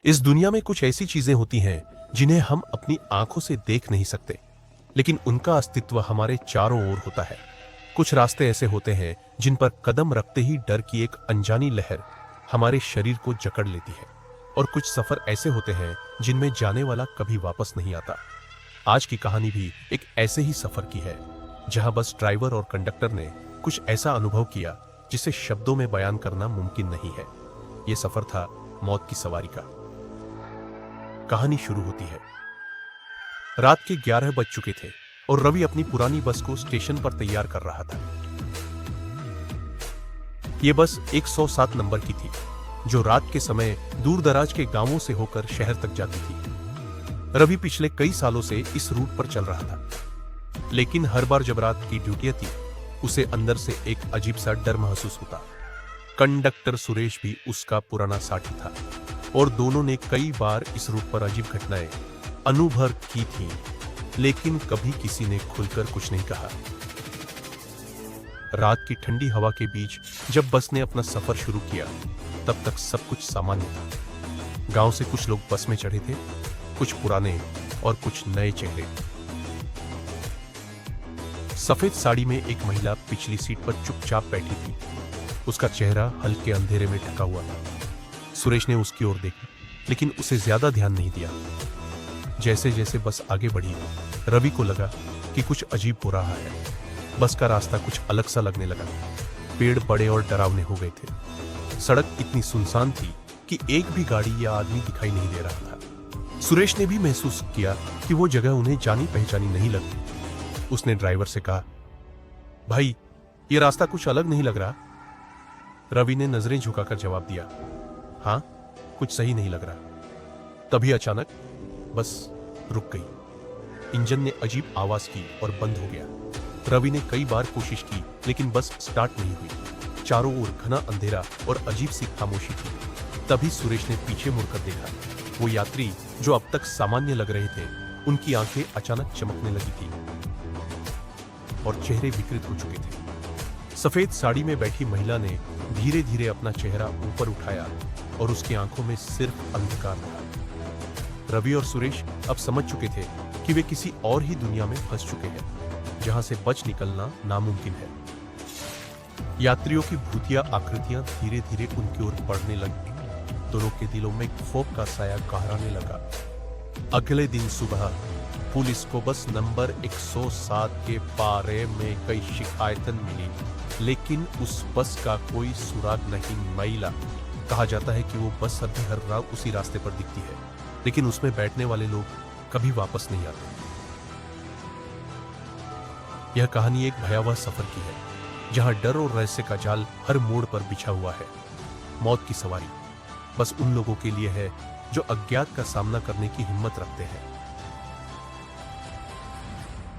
इस दुनिया में कुछ ऐसी चीजें होती हैं जिन्हें हम अपनी आंखों से देख नहीं सकते, लेकिन उनका अस्तित्व हमारे चारों ओर होता है। कुछ रास्ते ऐसे होते हैं जिन पर कदम रखते ही डर की एक अनजानी लहर हमारे शरीर को जकड़ लेती है, और कुछ सफर ऐसे होते हैं जिनमें जाने वाला कभी वापस नहीं आता। आज की कहानी भी एक ऐसे ही सफर की है, जहां बस ड्राइवर और कंडक्टर ने कुछ ऐसा अनुभव किया जिसे शब्दों में बयान करना मुमकिन नहीं है। यह सफर था मौत की सवारी का। कहानी शुरू होती है। रात के 11 बज चुके थे और रवि अपनी पुरानी बस को स्टेशन पर तैयार कर रहा था। यह बस 107 नंबर की थी, जो रात के समय दूर दराज के गांवों से होकर शहर तक जाती थी। रवि पिछले कई सालों से इस रूट पर चल रहा था, लेकिन हर बार जब रात की ड्यूटी थी, उसे अंदर से एक अजीब सा डर महसूस होता। कंडक्टर सुरेश भी उसका पुराना साथी था और दोनों ने कई बार इस रूट पर अजीब घटनाएं अनुभव की थी, लेकिन कभी किसी ने खुलकर कुछ नहीं कहा। रात की ठंडी हवा के बीच जब बस ने अपना सफर शुरू किया, तब तक सब कुछ सामान्य था। गांव से कुछ लोग बस में चढ़े थे, कुछ पुराने और कुछ नए चेहरे। सफेद साड़ी में एक महिला पिछली सीट पर चुपचाप बैठी थी। उसका चेहरा हल्के अंधेरे में ढका हुआ था। सुरेश ने उसकी ओर देखा, लेकिन उसे ज्यादा ध्यान नहीं दिया। जैसे जैसे बस आगे बढ़ी, रवि को लगा कि कुछ अजीब हो रहा है। बस का रास्ता कुछ अलग सा लगने लगा। पेड़ बड़े और डरावने हो गए थे। सड़क इतनी सुनसान थी कि एक भी गाड़ी या आदमी दिखाई नहीं दे रहा था। सुरेश ने भी महसूस किया कि वो जगह उन्हें जानी पहचानी नहीं लगती। उसने ड्राइवर से कहा, भाई, ये रास्ता कुछ अलग नहीं लग रहा? रवि ने नजरें झुकाकर जवाब दिया, हाँ, कुछ सही नहीं लग रहा। तभी अचानक बस रुक गई। इंजन ने अजीब आवाज की और बंद हो गया। रवि ने कई बार कोशिश की, लेकिन बस स्टार्ट नहीं हुई। चारों ओर घना अंधेरा और अजीब सी खामोशी थी। तभी सुरेश ने पीछे मुड़कर देखा। वो यात्री जो अब तक सामान्य लग रहे थे, उनकी आंखें अचानक चमकने लगी थी और चेहरे विकृत हो चुके थे। सफेद साड़ी में बैठी महिला ने धीरे धीरे अपना चेहरा ऊपर उठाया और उसकी आंखों में सिर्फ अंधकार था। रवि और सुरेश अब समझ चुके थे कि वे किसी और ही दुनिया में फंस चुके हैं, जहां से बच निकलना नामुमकिन है। यात्रियों की भूतिया आकृतियां धीरे धीरे उनकी ओर बढ़ने लगी। दोनों के दिलों में खौफ का साया गहराने लगा। अगले दिन सुबह पुलिस को बस नंबर 107 के बारे में कई शिकायतें मिली, लेकिन उस बस का कोई सुराग नहीं मिला। कहा जाता है कि वो बस अभी हर रात उसी रास्ते पर दिखती है, लेकिन उसमें बैठने वाले लोग कभी वापस नहीं आते। यह कहानी एक भयावह सफर की है, जहां डर और रहस्य का जाल हर मोड़ पर बिछा हुआ है। मौत की सवारी बस उन लोगों के लिए है जो अज्ञात का सामना करने की हिम्मत रखते हैं।